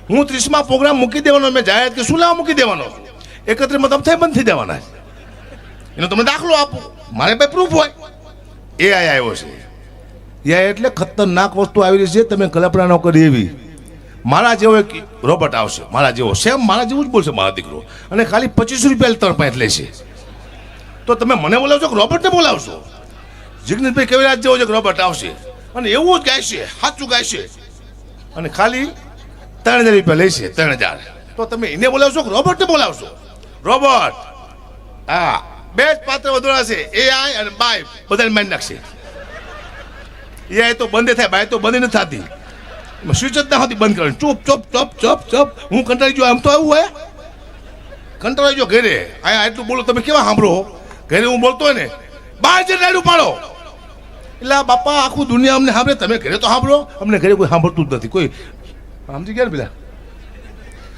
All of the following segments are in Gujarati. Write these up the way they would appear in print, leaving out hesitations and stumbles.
હું 30માં પ્રોગ્રામ મૂકી દેવાનો, મેં જાહેરાત કે શું લેવા મૂકી દેવાનો, 31માં તમે થઈ બંધ થઈ દેવાના. એનો તમે દાખલો આપો, મારે ભાઈ પ્રૂફ હોય. એઆઈ આવ્યો છે. એઆઈ એટલે ખતરનાક વસ્તુ આવી રહી છે, તમે કલ્પના ન કરી એવી. મારા જેવો એક રોબોટ આવશે, મારા જેવો સેમ મારા જેવું જ બોલશે મારા દીકરો, અને ખાલી 25 રૂપિયા ત્રણ પાંચ લેશે. તો તમે મને બોલાવશો કે રોબોટને બોલાવશો? જિગ્નેશભાઈ કવિરાજ જેવો જ રોબોટ આવશે અને એવું જ ગાયશે, સાચું ગાયશે, અને ખાલી 3000 રૂપિયા લેશે, 3000. તો તમે એને બોલાવશો કે રોબોટને બોલાવશો? રોબોટ. હા, બે જ પાત્ર વધોડા છે, એઆઈ અને બાય, બધાને મારી નાખશે. એઆઈ તો બંધ થાય, બાય તો બંધ નથી થતી. સ્વિચ જ ના હોતી બંધ કરવાની. ચૂપ ચોપ ચોપ ચોપ ચોપ. હું કંટાળી ગયો. આમ તો આવું હોય, કંટાળી ગયો ઘરે. અહીંયા એટલું બોલો, તમે કેવા સાંભળો? ઘરે હું બોલતો હોય ને, બહાર જઈને રાડું પાડો. એટલે બાપા આખું દુનિયા અમને સાંભળે, તમે ઘરે તો સાંભળો. અમને ઘરે કોઈ સાંભળતું જ નથી. કોઈ સમજી ગયા ને પેલા?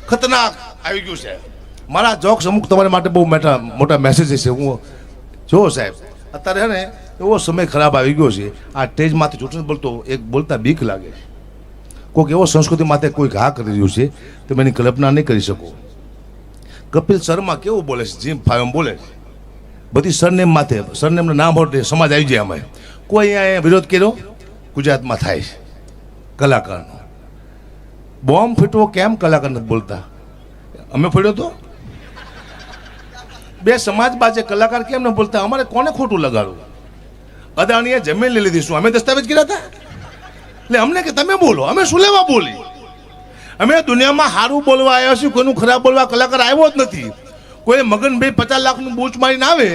ખતરનાક આવી ગયું છે. મારા જોક્સ અમુક તમારા માટે બહુ મોટા મેસેજ છે. હું જો સાહેબ અત્યારે છે ને એવો સમય ખરાબ આવી ગયો છે. આ સ્ટેજમાંથી ચૂંટણી બોલતો એક બોલતા બીક લાગે છે. કોઈક એવો સંસ્કૃતિ માટે કોઈ ઘા કરી રહ્યું છે, તમે એની કલ્પના નહીં કરી શકો. કપિલ શર્મા કેવું બોલે છે, જીમ ફાયમ બોલે છે. બધી સરનેમ માથે, સરનેમનું નામ હોટે સમાજ આવી જાય. અમે કોઈ અહીંયા વિરોધ કર્યો? ગુજરાતમાં થાય છે કલાકારનો. બોમ્બ ફીટવો કેમ કલાકાર નથી બોલતા? અમે ફોડ્યો તો બે સમાજ બાજે, કલાકાર કેમ ન બોલતા? અમારે કોને ખોટું લગાડવું? અદાણીએ જમીન લઈ લીધી, શું અમે દસ્તાવેજ કર્યા હતા? એટલે અમને કે તમે બોલો, અમે શું લેવા બોલી? અમે દુનિયામાં સારું બોલવા આવ્યા છીએ, કોઈનું ખરાબ બોલવા કલાકાર આવ્યો જ નથી. કોઈ મગનભાઈ 50 લાખનું બૂચ મારીને આવે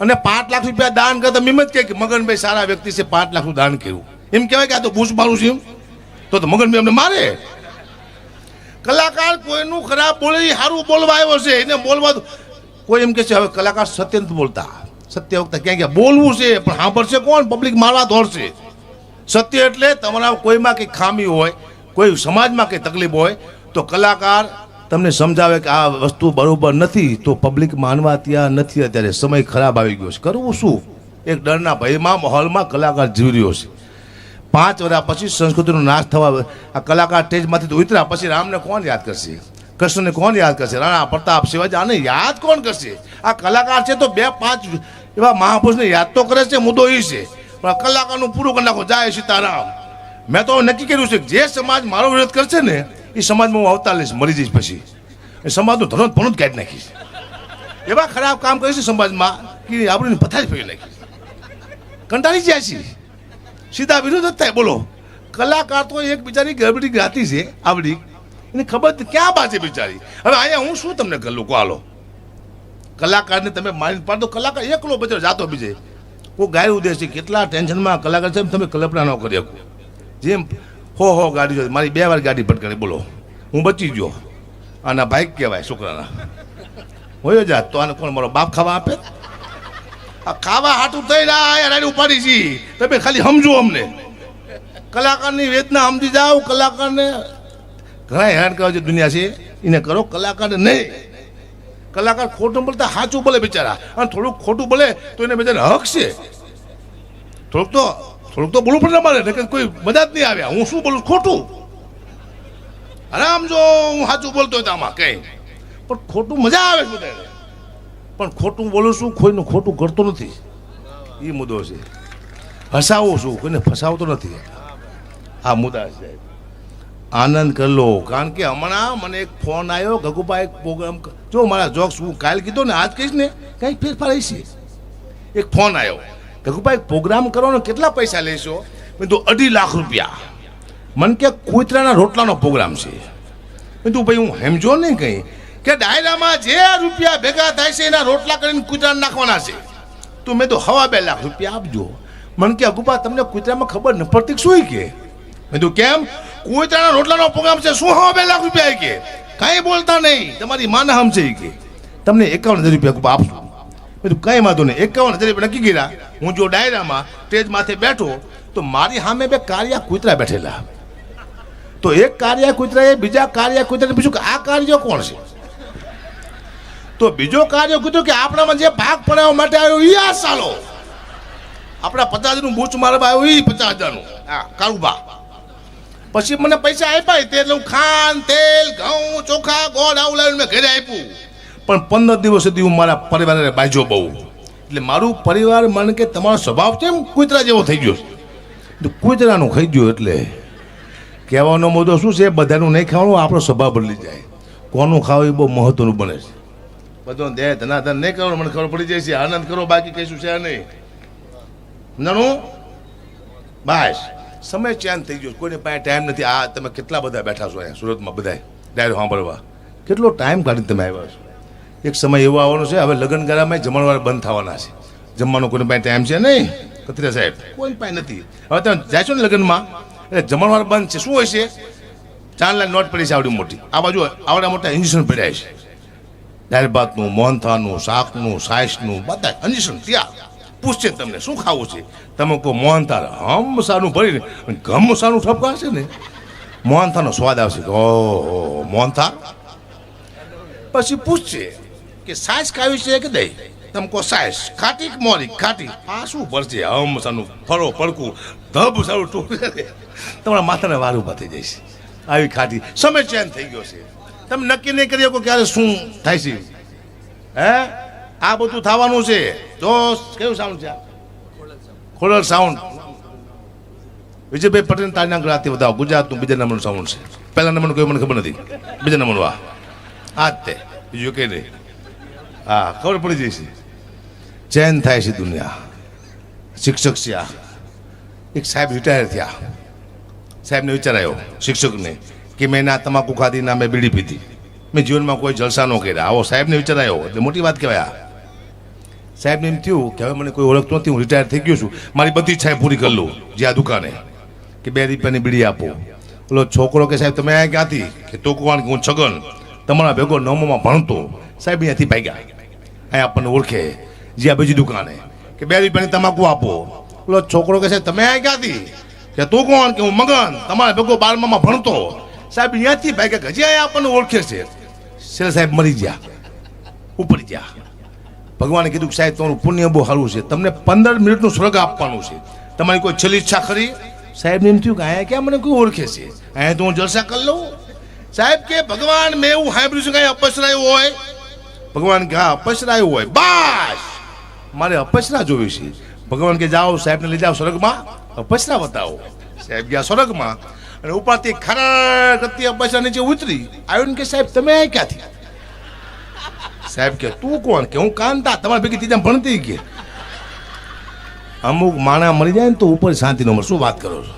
અને 5 લાખ રૂપિયા દાન કરતા એમ જ કે મગનભાઈ સારા વ્યક્તિ છે, 5 લાખનું દાન કર્યું, એમ કહેવાય કે આ તો બૂચ મારું છે? એમ તો મગનભાઈ અમને મારે. કલાકાર કોઈનું ખરાબ બોલે, સારું બોલવા આવ્યો છે, એને બોલવા. કોઈ એમ કે છે હવે કલાકાર સત્ય નથી બોલતા. સત્ય વખતે ક્યાં ક્યાં બોલવું છે, પણ સાંભળશે કોણ? પબ્લિક મારવા દોડશે. સત્ય એટલે તમારા કોઈમાં કંઈ ખામી હોય, કોઈ સમાજમાં કંઈ તકલીફ હોય, તો કલાકાર તમને સમજાવે કે આ વસ્તુ બરોબર નથી, તો પબ્લિક માનવા ત્યાં નથી. અત્યારે સમય ખરાબ આવી ગયો છે. કરવું શું? એક ડરના ભયમાં માહોલમાં કલાકાર જીવી રહ્યો છે. 5 વર્ષ પછી સંસ્કૃતિનો નાશ થવા, આ કલાકાર સ્ટેજમાંથી તો ઉતર્યા પછી રામને કોણ યાદ કરશે? કૃષ્ણને કોણ યાદ કરશે? રાણા પ્રતાપ, શિવાજી, આને યાદ કોણ કરશે? આ કલાકાર છે તો 2-5 એવા મહાપુરુષને યાદ તો કરે છે. મુદ્દો એ છે, પણ કલાકારનું પૂરું કરી નાખો. જય સીતારામ. મેં તો નક્કી કર્યું છે કે જે સમાજ મારો વિરોધ કરશે ને, એ સમાજમાં હું અવતાર લઈશ. મરી જઈશ પછી એ સમાજનું ધનો ભણું જ કાઢી નાખીશ. એવા ખરાબ કામ કરીશ સમાજમાં કે આપણી પથારી ફેરી નાખીશ. કંટાળી જાય છે. સીધા વિરોધ જ થાય. બોલો, કલાકાર તો એક બિચારી ગરબડી ગાતી છે આવડી, એને ખબર ક્યાં બાજે બિચારી. હવે અહીંયા હું શું તમને કરું? લોકો હાલો, કલાકારને તમે મારી પાડો. કલાકાર એકલો બચારો જાતો બીજે કોઈ ગાયું દે છે. કેટલા ટેન્શનમાં કલાકાર છે, તમે કલ્પના ન કરી શકો. જેમ હો ગાડી જોઈ, મારી 2 વાર ગાડી ભટકાડી. બોલો, હું બચી ગયો. આના બાઇક કહેવાય છોકરાના. હોય જાત તો આને કોણ મારો બાપ ખાવા આપે? આ ખાવા હાટું થઈ રહ્યા રાડી ઉપાડી છી. તમે ખાલી સમજો અમને. કલાકારની વેદના સમજી જાઓ. કલાકારને ઘણા હેરાન કરવા જે દુનિયા છે એને કરો, કલાકારને નહીં. કલાકાર ખોટું બોલતા સાચું બોલે બિચારા, અને થોડુંક ખોટું બોલે તો એને બિચારા હક છે. થોડુંક તો બોલવું પડે મારે, કે કોઈ મજા જ નહીં આવ્યા. હું શું બોલું ખોટું? આરામ જો હું સાચું બોલતો હોય તો આમાં કંઈ, પણ ખોટું મજા આવે છે બધાને. પણ ખોટું બોલું છું, કોઈનું ખોટું કરતો નથી, એ મુદ્દો છે. ફસાવું છું, કોઈને ફસાવતો નથી. આ મુદ્દા છે. આનંદ કરી લો. કારણ કે હમણાં મને એક ફોન આવ્યો, ગગુભાઈ એક પ્રોગ્રામ, જો મારા જોક્સ હું કાલ કીધો ને આજ કહીશ ને કંઈક ફેરફાર હશે. એક ફોન આવ્યો, ગગુભાઈ પ્રોગ્રામ કરવાનો કેટલા પૈસા લેશો? મેં તો 2.5 લાખ રૂપિયા. મને કે કૂતરાના રોટલાનો પ્રોગ્રામ છે. મેં તો ભાઈ હું સમજો નહીં કંઈ, કે ડાયરામાં જે રૂપિયા ભેગા થાય છે એના રોટલા કરીને કૂતરાને નાખવાના છે. તો મેં તો 2.5 લાખ રૂપિયા આપજો. મને કે ગગુભાઈ તમને કૂતરામાં ખબર ન પડતી શું? કે મેં તો કેમ? કૂતરાના રોટલાનો પ્રોગ્રામ છે, શું 2.5 લાખ રૂપિયા? કે કાંઈ બોલતા નહીં, તમારી માને સમજે. કે તમને 51,000 રૂપિયા આપશું. મેં તો કંઈ વાંધો નહીં. 51,000 રૂપિયા નક્કી કર્યા. હું જો ડાયરામાં સ્ટેજ માથે બેઠો તો મારી સામે 2 કાળિયા કૂતરા બેઠેલા. તો એક કાળિયા કૂતરાએ બીજા કાળિયા કૂતરાને પૂછ્યું કે આ કાળિયો કોણ છે? તો બીજો કાળિયો કૂતરો કે આપણામાં જે ભાગ પડાવવા માટે આવ્યો એ આ સાલો. આપણા 50,000નું બૂચ મારવા આવ્યો એ 50,000નું. હા, કાળુબા પછી મને પૈસા આપ્યા તે એટલે હું ખાંડ તેલ ઘઉં ચોખા ગોળ આવું લાવીને મેં ઘરે આપ્યું. પણ 15 દિવસ સુધી હું મારા પરિવારને બાજ્યો બહુ. એટલે મારું પરિવાર મને કે તમારો સ્વભાવ કેમ કૂતરા જેવો થઈ ગયો છે. કૂતરાનું ખાઈ ગયો એટલે કહેવાનો મુદ્દો શું છે, બધાનું નહીં ખાવાનું, આપણો સ્વભાવ બદલી જાય. કોનું ખાવું એ બહુ મહત્વનું બને છે. બધો દે ધનાધન નહીં કરવાનું, મને ખબર પડી જાય છે. આનંદ કરો, બાકી કહીશું છે નહીં. નાનું બસ સમય ચેન્જ થઈ ગયો, કોઈને પાસે ટાઈમ નથી. આ તમે કેટલા બધા બેઠા છો અહીંયા સુરતમાં, બધા ડાયરો સાંભળવા કેટલો ટાઈમ કાઢીને તમે આવ્યા છો. એક સમય એવો આવવાનો છે, હવે લગ્નગાળામાં જમણવાર બંધ થવાના છે. જમવાનો કોઈને પાસે ટાઈમ છે નહીં, કતરા સાહેબ કોઈ પાસે નથી. હવે તમે જાય છો ને લગ્નમાં એટલે જમણવાર બંધ છે. શું હોય છે, 4 લાખ નોટ પડી છે આવડી મોટી. આ બાજુ આવડા મોટા ઇન્જેક્શન પડ્યા છે, દાળ ભાતનું, મોહનથાળનું, શાકનું, સાઈસનું, બધા ઇન્જેક્શન ત્યાં. પૂછશે તમને શું ખાવું છે, તમે કહો મોહનથાળ. હમ સારું ભરીને ઘમ સારું ઠપકાશે ને, મોહનથાળનો સ્વાદ આવશે. ઓહો મોહનથાળ. પછી પૂછશે કે સાઈસ ખાવી છે કે દહીં, તમે કહો સાઈસ. ખાટી કે મોરી? ખાટી. આ શું ભરશે, હમ સારું ફરો પડકું ધબ સારું ટૂંકું, તમારા માથાને વાર ઊભા થઈ જાય છે. આવી ખાટી. સમય ચેન્જ થઈ ગયો છે, તમે નક્કી નહીં કરી શકો ક્યારે શું થાય છે. હે આ બધું થવાનું છે. જો કેવું સાઉન્ડ છે, ખોડલ સાઉન્ડ. વિજયભાઈ પટેલ તાજના ગુજરાતી બતાવો, ગુજરાતનું બીજા નંબરનું સાઉન્ડ છે. પહેલા નંબરનું કોઈ મને ખબર નથી, બીજા નંબરનું આ જ તે, બીજું કઈ નહીં. હા ખબર પડી જાય છે. ચેન્જ થાય છે દુનિયા. શિક્ષક છે આ, એક સાહેબ રિટાયર થયા. સાહેબને વિચાર આવ્યો શિક્ષકને કે મેં ના તમાકુ ખાધી, ના મેં બીડી પીધી, મેં જીવનમાં કોઈ જલસા ન કર્યા. આવો સાહેબને વિચાર આવ્યો એટલે મોટી વાત કહેવાય. સાહેબને એમ થયું કે હવે મને કોઈ ઓળખતો નથી, હું રિટાયર થઈ ગયો છું, મારી બધી ઈચ્છાએ પૂરી કરી લઉં. જે આ દુકાને કે 2 રૂપિયાની બીડી આપો. ઓલો છોકરો કે સાહેબ તમે અહીંયા ક્યાંથી? કે તો કોણ કે હું છગન, તમારા ભેગો 9માં ભણતો. સાહેબ અહીંયાથી ભાગ્યા, અહીંયા આપણને ઓળખે. જે આ બીજી દુકાને કે 2 રૂપિયાની તમાકુ આપો. ઓલો છોકરો કે સાહેબ તમે અહીંયા ક્યાંથી? કે તું કોણ? કે હું મગન, તમારા ભેગો 12માં ભણતો. સાહેબ અહીંયાથી ભાગ્યા, હજી અહીંયા આપણને ઓળખે છે. શેર સાહેબ મરી ગયા, ઉપડી ગયા. ભગવાને કીધું કે સાહેબ તમારું પુણ્ય બહુ સારું છે, તમને 15 મિનિટનું સ્વર્ગ આપવાનું છે, તમારી કોઈ છેલ્લી ઈચ્છા ખરી? સાહેબને એમ થયું કે અહીંયા ક્યાં મને કોઈ ઓળખે છે, અહીંયા તો હું જલસા કરી લઉં. સાહેબ કે ભગવાન મેં એવું સાંભળ્યું છે કે અહીંયા અપસરાયું હોય. ભગવાન કે હા અપસરાયું હોય, બસ મારે અપસરા જોવી છે. ભગવાન કે જાઓ સાહેબને લઈ જાઓ સ્વર્ગમાં, અપસરા બતાવો. સાહેબ ગયા સ્વર્ગમાં અને ઉપરથી ખરા કરતી અપસરા નીચે ઉતરી આવ્યું કે સાહેબ તમે અહીંયા ક્યાંથી? સાહેબ કે તું કોણ? કે હું કાંતા, તમારા ભેગી ત્રીજા ભણતી. કે અમુક માણા મરી જાય ને તો ઉપર શાંતિ ન મળે. શું વાત કરો છો?